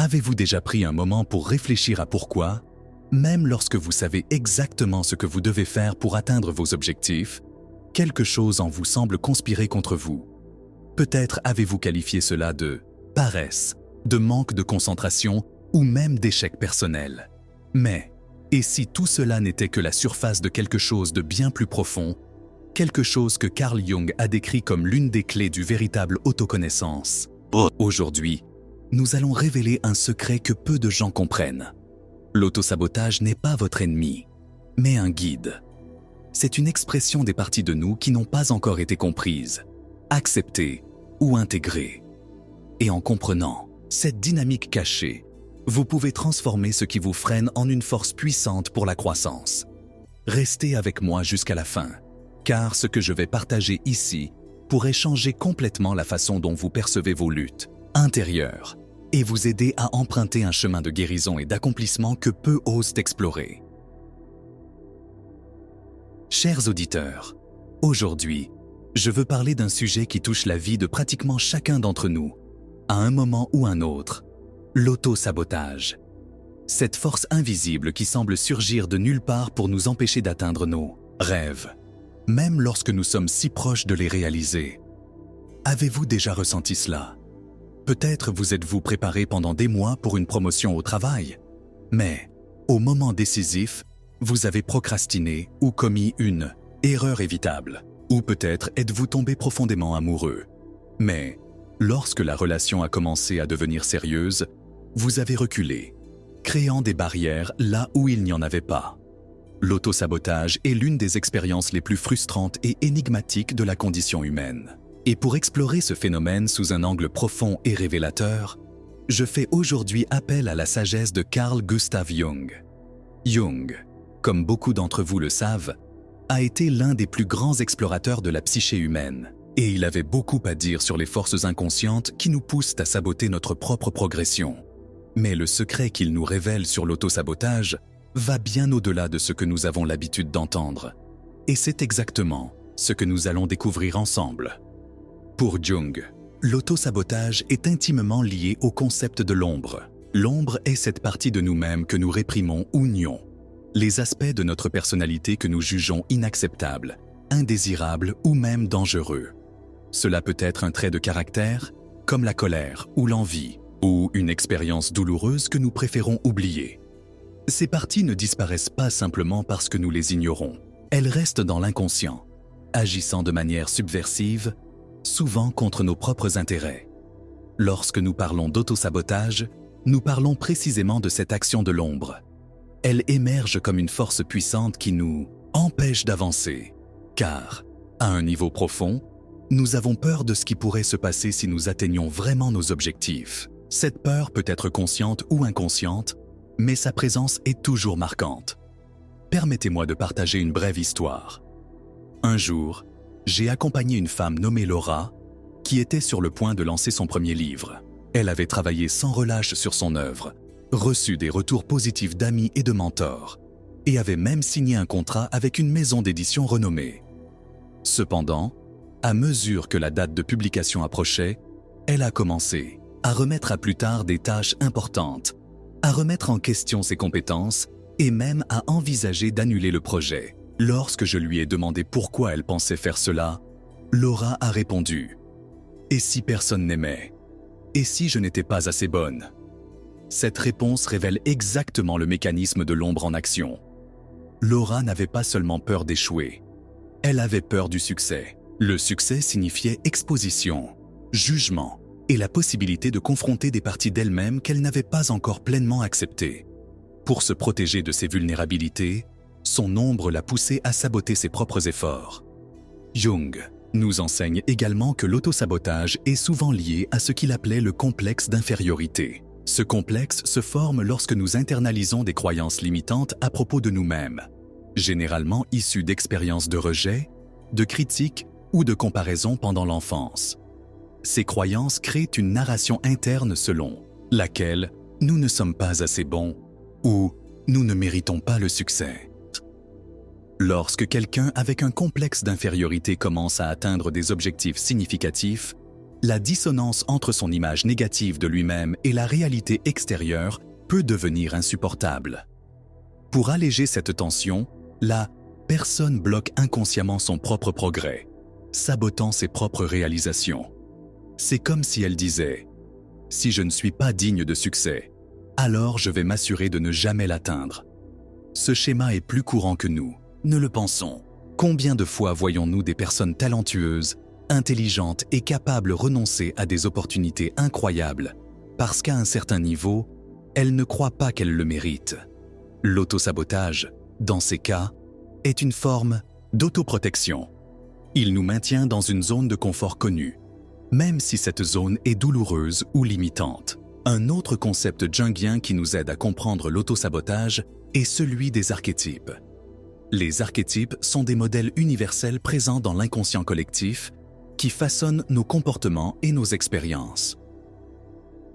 Avez-vous déjà pris un moment pour réfléchir à pourquoi, même lorsque vous savez exactement ce que vous devez faire pour atteindre vos objectifs, quelque chose en vous semble conspirer contre vous? Peut-être avez-vous qualifié cela de paresse, de manque de concentration ou même d'échec personnel. Mais, et si tout cela n'était que la surface de quelque chose de bien plus profond, quelque chose que Carl Jung a décrit comme l'une des clés du véritable autoconnaissance? Aujourd'hui, nous allons révéler un secret que peu de gens comprennent. L'autosabotage n'est pas votre ennemi, mais un guide. C'est une expression des parties de nous qui n'ont pas encore été comprises, acceptées ou intégrées. Et en comprenant cette dynamique cachée, vous pouvez transformer ce qui vous freine en une force puissante pour la croissance. Restez avec moi jusqu'à la fin, car ce que je vais partager ici pourrait changer complètement la façon dont vous percevez vos luttes intérieures et vous aider à emprunter un chemin de guérison et d'accomplissement que peu osent explorer. Chers auditeurs, aujourd'hui, je veux parler d'un sujet qui touche la vie de pratiquement chacun d'entre nous, à un moment ou un autre, l'auto-sabotage. Cette force invisible qui semble surgir de nulle part pour nous empêcher d'atteindre nos rêves, même lorsque nous sommes si proches de les réaliser. Avez-vous déjà ressenti cela? Peut-être vous êtes-vous préparé pendant des mois pour une promotion au travail, mais, au moment décisif, vous avez procrastiné ou commis une erreur évitable. Ou peut-être êtes-vous tombé profondément amoureux. Mais, lorsque la relation a commencé à devenir sérieuse, vous avez reculé, créant des barrières là où il n'y en avait pas. L'autosabotage est l'une des expériences les plus frustrantes et énigmatiques de la condition humaine. Et pour explorer ce phénomène sous un angle profond et révélateur, je fais aujourd'hui appel à la sagesse de Carl Gustav Jung. Jung, comme beaucoup d'entre vous le savent, a été l'un des plus grands explorateurs de la psyché humaine, et il avait beaucoup à dire sur les forces inconscientes qui nous poussent à saboter notre propre progression. Mais le secret qu'il nous révèle sur l'autosabotage va bien au-delà de ce que nous avons l'habitude d'entendre. Et c'est exactement ce que nous allons découvrir ensemble. Pour Jung, l'autosabotage est intimement lié au concept de l'ombre. L'ombre est cette partie de nous-mêmes que nous réprimons ou nions. Les aspects de notre personnalité que nous jugeons inacceptables, indésirables ou même dangereux. Cela peut être un trait de caractère, comme la colère ou l'envie, ou une expérience douloureuse que nous préférons oublier. Ces parties ne disparaissent pas simplement parce que nous les ignorons. Elles restent dans l'inconscient, agissant de manière subversive, souvent contre nos propres intérêts. Lorsque nous parlons d'autosabotage, nous parlons précisément de cette action de l'ombre. Elle émerge comme une force puissante qui nous empêche d'avancer, car, à un niveau profond, nous avons peur de ce qui pourrait se passer si nous atteignions vraiment nos objectifs. Cette peur peut être consciente ou inconsciente, mais sa présence est toujours marquante. Permettez-moi de partager une brève histoire. Un jour, j'ai accompagné une femme nommée Laura, qui était sur le point de lancer son premier livre. Elle avait travaillé sans relâche sur son œuvre, reçu des retours positifs d'amis et de mentors, et avait même signé un contrat avec une maison d'édition renommée. Cependant, à mesure que la date de publication approchait, elle a commencé à remettre à plus tard des tâches importantes, à remettre en question ses compétences et même à envisager d'annuler le projet. Lorsque je lui ai demandé pourquoi elle pensait faire cela, Laura a répondu « Et si personne n'aimait? Et si je n'étais pas assez bonne ?» Cette réponse révèle exactement le mécanisme de l'ombre en action. Laura n'avait pas seulement peur d'échouer, elle avait peur du succès. Le succès signifiait exposition, jugement et la possibilité de confronter des parties d'elle-même qu'elle n'avait pas encore pleinement acceptées. Pour se protéger de ses vulnérabilités, son ombre l'a poussée à saboter ses propres efforts. Jung nous enseigne également que l'autosabotage est souvent lié à ce qu'il appelait le complexe d'infériorité. Ce complexe se forme lorsque nous internalisons des croyances limitantes à propos de nous-mêmes, généralement issues d'expériences de rejet, de critiques ou de comparaison pendant l'enfance. Ces croyances créent une narration interne selon laquelle nous ne sommes pas assez bons ou nous ne méritons pas le succès. Lorsque quelqu'un avec un complexe d'infériorité commence à atteindre des objectifs significatifs, la dissonance entre son image négative de lui-même et la réalité extérieure peut devenir insupportable. Pour alléger cette tension, la personne bloque inconsciemment son propre progrès, sabotant ses propres réalisations. C'est comme si elle disait « Si je ne suis pas digne de succès, alors je vais m'assurer de ne jamais l'atteindre. » Ce schéma est plus courant que nous, ne le pensons. Combien de fois voyons-nous des personnes talentueuses, intelligentes et capables de renoncer à des opportunités incroyables parce qu'à un certain niveau, elles ne croient pas qu'elles le méritent. L'autosabotage, dans ces cas, est une forme d'autoprotection. Il nous maintient dans une zone de confort connue, même si cette zone est douloureuse ou limitante. Un autre concept jungien qui nous aide à comprendre l'autosabotage est celui des archétypes. Les archétypes sont des modèles universels présents dans l'inconscient collectif qui façonnent nos comportements et nos expériences.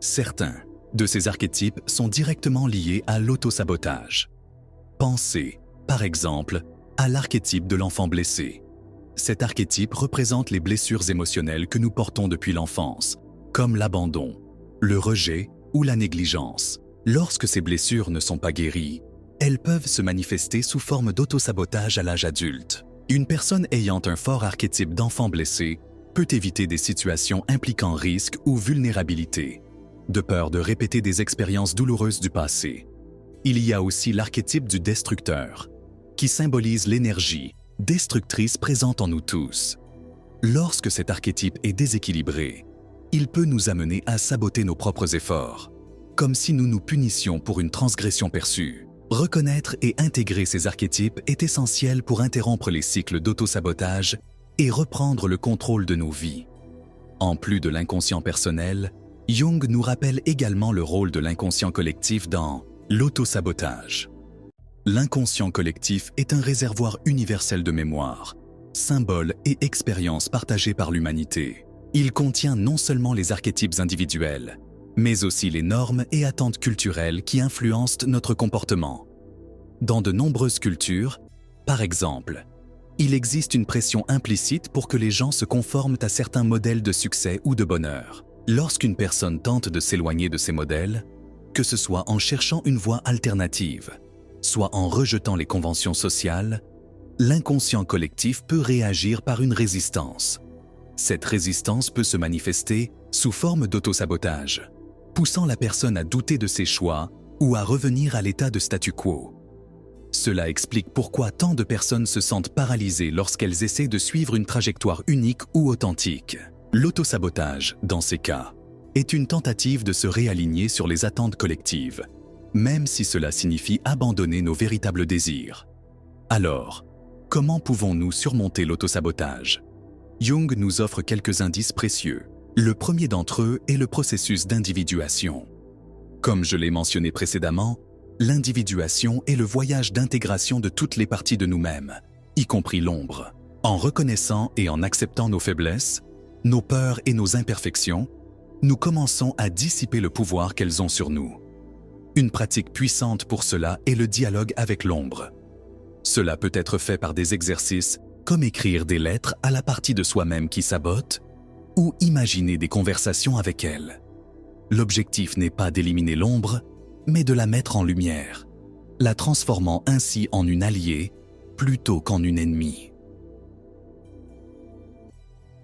Certains de ces archétypes sont directement liés à l'autosabotage. Pensez, par exemple, à l'archétype de l'enfant blessé. Cet archétype représente les blessures émotionnelles que nous portons depuis l'enfance, comme l'abandon, le rejet ou la négligence. Lorsque ces blessures ne sont pas guéries, elles peuvent se manifester sous forme d'autosabotage à l'âge adulte. Une personne ayant un fort archétype d'enfant blessé peut éviter des situations impliquant risque ou vulnérabilité, de peur de répéter des expériences douloureuses du passé. Il y a aussi l'archétype du destructeur, qui symbolise l'énergie destructrice présente en nous tous. Lorsque cet archétype est déséquilibré, il peut nous amener à saboter nos propres efforts, comme si nous nous punissions pour une transgression perçue. Reconnaître et intégrer ces archétypes est essentiel pour interrompre les cycles d'autosabotage et reprendre le contrôle de nos vies. En plus de l'inconscient personnel, Jung nous rappelle également le rôle de l'inconscient collectif dans l'autosabotage. L'inconscient collectif est un réservoir universel de mémoire, symboles et expériences partagées par l'humanité. Il contient non seulement les archétypes individuels, mais aussi les normes et attentes culturelles qui influencent notre comportement. Dans de nombreuses cultures, par exemple, il existe une pression implicite pour que les gens se conforment à certains modèles de succès ou de bonheur. Lorsqu'une personne tente de s'éloigner de ces modèles, que ce soit en cherchant une voie alternative, soit en rejetant les conventions sociales, l'inconscient collectif peut réagir par une résistance. Cette résistance peut se manifester sous forme d'autosabotage, poussant la personne à douter de ses choix ou à revenir à l'état de statu quo. Cela explique pourquoi tant de personnes se sentent paralysées lorsqu'elles essaient de suivre une trajectoire unique ou authentique. L'autosabotage, dans ces cas, est une tentative de se réaligner sur les attentes collectives, même si cela signifie abandonner nos véritables désirs. Alors, comment pouvons-nous surmonter l'autosabotage? Jung nous offre quelques indices précieux. Le premier d'entre eux est le processus d'individuation. Comme je l'ai mentionné précédemment, l'individuation est le voyage d'intégration de toutes les parties de nous-mêmes, y compris l'ombre. En reconnaissant et en acceptant nos faiblesses, nos peurs et nos imperfections, nous commençons à dissiper le pouvoir qu'elles ont sur nous. Une pratique puissante pour cela est le dialogue avec l'ombre. Cela peut être fait par des exercices comme écrire des lettres à la partie de soi-même qui sabote ou imaginer des conversations avec elle. L'objectif n'est pas d'éliminer l'ombre, mais de la mettre en lumière, la transformant ainsi en une alliée plutôt qu'en une ennemie.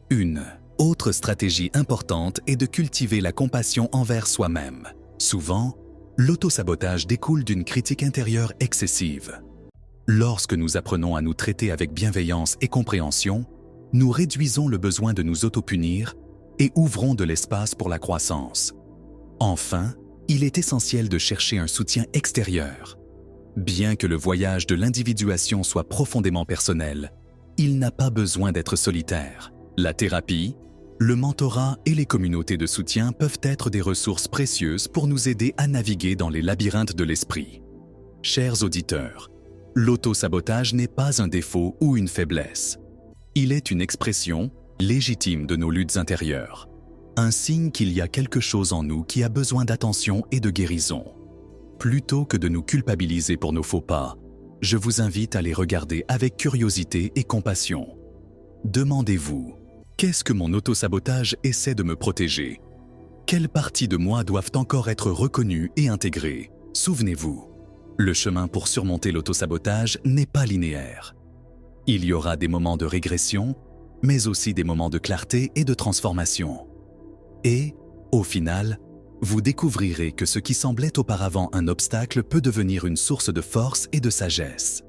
Une autre stratégie importante est de cultiver la compassion envers soi-même. Souvent, l'autosabotage découle d'une critique intérieure excessive. Lorsque nous apprenons à nous traiter avec bienveillance et compréhension, nous réduisons le besoin de nous autopunir et ouvrons de l'espace pour la croissance. Enfin, il est essentiel de chercher un soutien extérieur. Bien que le voyage de l'individuation soit profondément personnel, il n'a pas besoin d'être solitaire. La thérapie, le mentorat et les communautés de soutien peuvent être des ressources précieuses pour nous aider à naviguer dans les labyrinthes de l'esprit. Chers auditeurs, l'autosabotage n'est pas un défaut ou une faiblesse. Il est une expression légitime de nos luttes intérieures. Un signe qu'il y a quelque chose en nous qui a besoin d'attention et de guérison. Plutôt que de nous culpabiliser pour nos faux pas, je vous invite à les regarder avec curiosité et compassion. Demandez-vous, Qu'est-ce que mon autosabotage essaie de me protéger? Quelles parties de moi doivent encore être reconnues et intégrées? Souvenez-vous, le chemin pour surmonter l'autosabotage n'est pas linéaire. Il y aura des moments de régression, mais aussi des moments de clarté et de transformation. Et, au final, vous découvrirez que ce qui semblait auparavant un obstacle peut devenir une source de force et de sagesse.